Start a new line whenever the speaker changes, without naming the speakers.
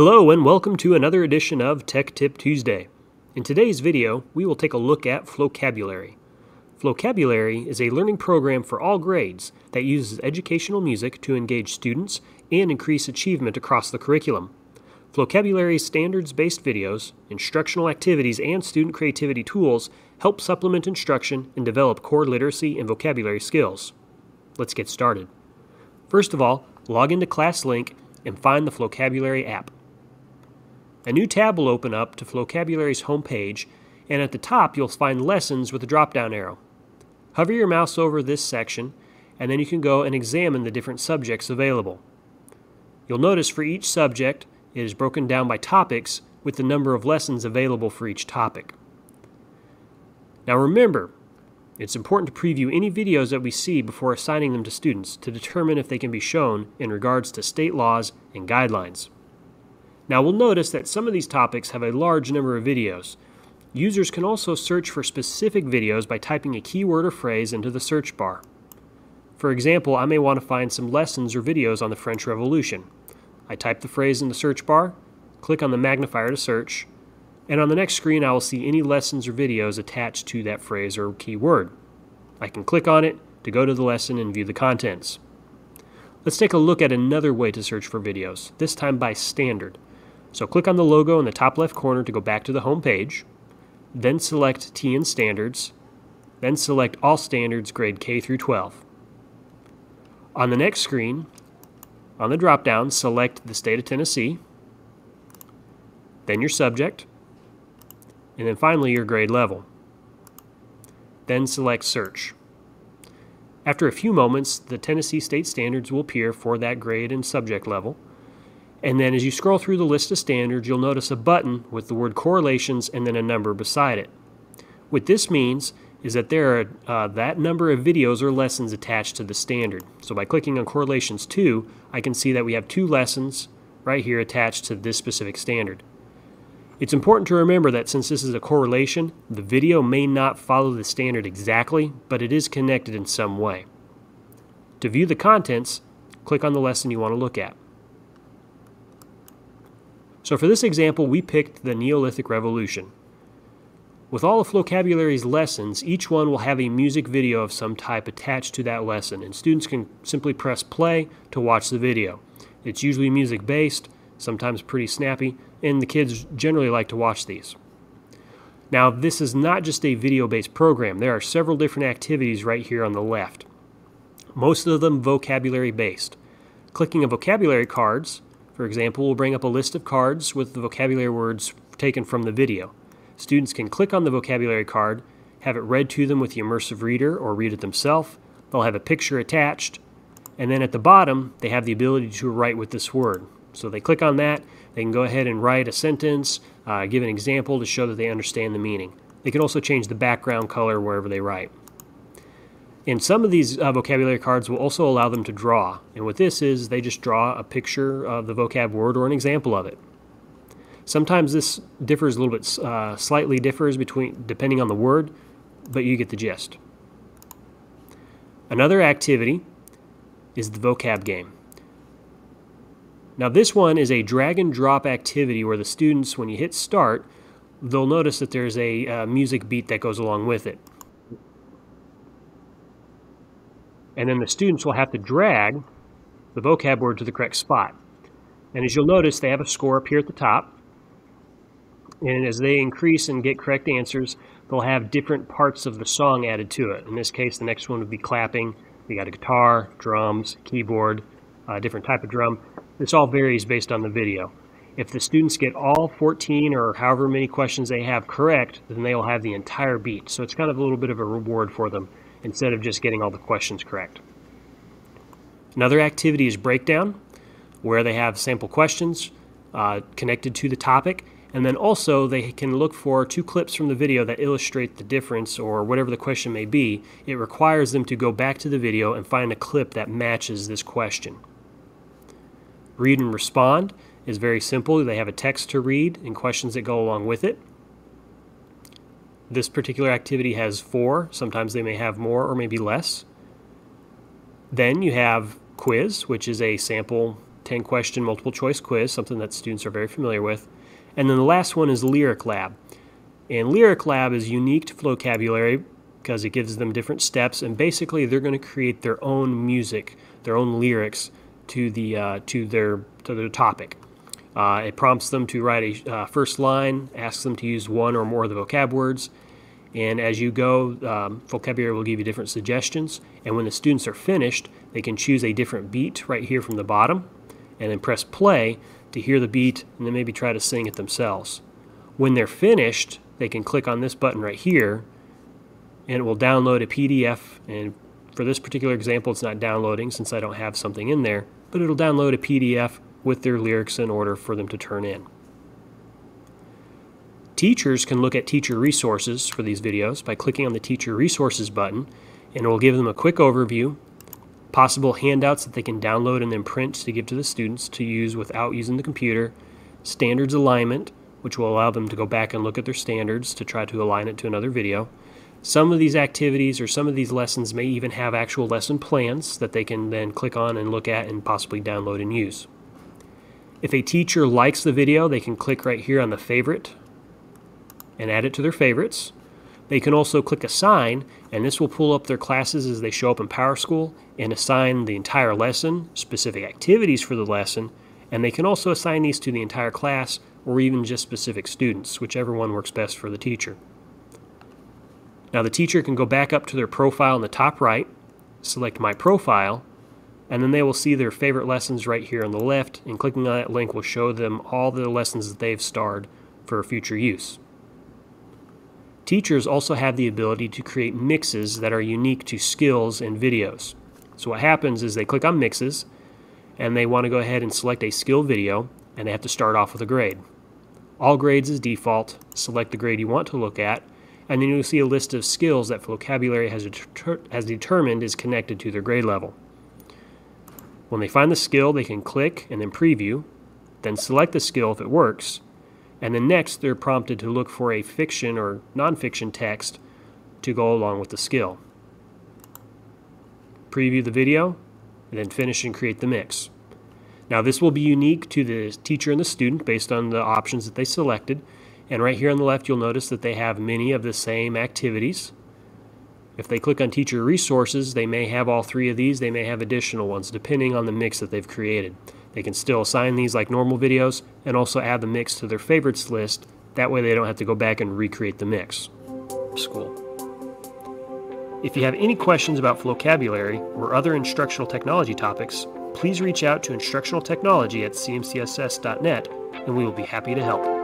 Hello and welcome to another edition of Tech Tip Tuesday. In today's video, we will take a look at Flocabulary. Flocabulary is a learning program for all grades that uses educational music to engage students and increase achievement across the curriculum. Flocabulary's standards-based videos, instructional activities, and student creativity tools help supplement instruction and develop core literacy and vocabulary skills. Let's get started. First of all, log into Classlink and find the Flocabulary app. A new tab will open up to Flocabulary's homepage, and at the top you'll find Lessons with a drop-down arrow. Hover your mouse over this section, and then you can go and examine the different subjects available. You'll notice for each subject it is broken down by topics with the number of lessons available for each topic. Now remember, it's important to preview any videos that we see before assigning them to students to determine if they can be shown in regards to state laws and guidelines. Now we'll notice that some of these topics have a large number of videos. Users can also search for specific videos by typing a keyword or phrase into the search bar. For example, I may want to find some lessons or videos on the French Revolution. I type the phrase in the search bar, click on the magnifier to search, and on the next screen I will see any lessons or videos attached to that phrase or keyword. I can click on it to go to the lesson and view the contents. Let's take a look at another way to search for videos, this time by standard. So click on the logo in the top left corner to go back to the home page, then select TN Standards, then select All Standards grade K through 12. On the next screen, on the drop-down, select the state of Tennessee, then your subject, and then finally your grade level. Then select Search. After a few moments, the Tennessee State Standards will appear for that grade and subject level. And then as you scroll through the list of standards, you'll notice a button with the word correlations and then a number beside it. What this means is that there are that number of videos or lessons attached to the standard. So by clicking on correlations 2, I can see that we have 2 lessons right here attached to this specific standard. It's important to remember that since this is a correlation, the video may not follow the standard exactly, but it is connected in some way. To view the contents, click on the lesson you want to look at. So for this example, we picked the Neolithic Revolution. With all of Flocabulary's lessons, each one will have a music video of some type attached to that lesson, and students can simply press play to watch the video. It's usually music-based, sometimes pretty snappy, and the kids generally like to watch these. Now, this is not just a video-based program. There are several different activities right here on the left, most of them vocabulary-based. Clicking on vocabulary cards, for example, will bring up a list of cards with the vocabulary words taken from the video. Students can click on the vocabulary card, have it read to them with the immersive reader or read it themselves. They'll have a picture attached, and then at the bottom they have the ability to write with this word. So they click on that, they can go ahead and write a sentence, give an example to show that they understand the meaning. They can also change the background color wherever they write. And some of these vocabulary cards will also allow them to draw. And what this is, they just draw a picture of the vocab word or an example of it. Sometimes this differs a little bit, slightly differs depending on the word, but you get the gist. Another activity is the vocab game. Now this one is a drag and drop activity where the students, when you hit start, they'll notice that there's a music beat that goes along with it. And then the students will have to drag the vocab word to the correct spot. And as you'll notice, they have a score up here at the top. And as they increase and get correct answers, they'll have different parts of the song added to it. In this case, the next one would be clapping. We got a guitar, drums, keyboard, a different type of drum. This all varies based on the video. If the students get all 14 or however many questions they have correct, then they will have the entire beat. So it's kind of a little bit of a reward for them, instead of just getting all the questions correct. Another activity is breakdown, where they have sample questions connected to the topic, and then also they can look for 2 clips from the video that illustrate the difference or whatever the question may be. It requires them to go back to the video and find a clip that matches this question. Read and respond is very simple. They have a text to read and questions that go along with it. This particular activity has 4. Sometimes they may have more or maybe less. Then you have quiz, which is a sample 10-question multiple choice quiz, something that students are very familiar with. And then the last one is Lyric Lab. And Lyric Lab is unique to Flocabulary because it gives them different steps, and basically they're going to create their own music, their own lyrics to their topic. It prompts them to write a first line, asks them to use one or more of the vocab words, and as you go, Flocabulary will give you different suggestions, and when the students are finished, they can choose a different beat right here from the bottom, and then press play to hear the beat, and then maybe try to sing it themselves. When they're finished, they can click on this button right here, and it will download a PDF, and for this particular example, it's not downloading since I don't have something in there, but it'll download a PDF with their lyrics in order for them to turn in. Teachers can look at teacher resources for these videos by clicking on the Teacher Resources button, and it will give them a quick overview, possible handouts that they can download and then print to give to the students to use without using the computer, standards alignment, which will allow them to go back and look at their standards to try to align it to another video. Some of these activities or some of these lessons may even have actual lesson plans that they can then click on and look at and possibly download and use. If a teacher likes the video, they can click right here on the favorite and add it to their favorites. They can also click assign, and this will pull up their classes as they show up in PowerSchool and assign the entire lesson, specific activities for the lesson, and they can also assign these to the entire class or even just specific students, whichever one works best for the teacher. Now the teacher can go back up to their profile in the top right, select My Profile, and then they will see their favorite lessons right here on the left, and clicking on that link will show them all the lessons that they've starred for future use. Teachers also have the ability to create mixes that are unique to skills and videos. So what happens is they click on mixes, and they want to go ahead and select a skill video, and they have to start off with a grade. All grades is default. Select the grade you want to look at, and then you'll see a list of skills that Flocabulary has determined is connected to their grade level. When they find the skill, they can click and then preview, then select the skill if it works, and then next they're prompted to look for a fiction or nonfiction text to go along with the skill. Preview the video, and then finish and create the mix. Now this will be unique to the teacher and the student based on the options that they selected, and right here on the left you'll notice that they have many of the same activities. If they click on Teacher Resources, they may have all three of these, they may have additional ones depending on the mix that they've created. They can still assign these like normal videos and also add the mix to their favorites list. That way they don't have to go back and recreate the mix. School. If you have any questions about Flocabulary or other instructional technology topics, please reach out to instructionaltechnology@cmcss.net and we will be happy to help.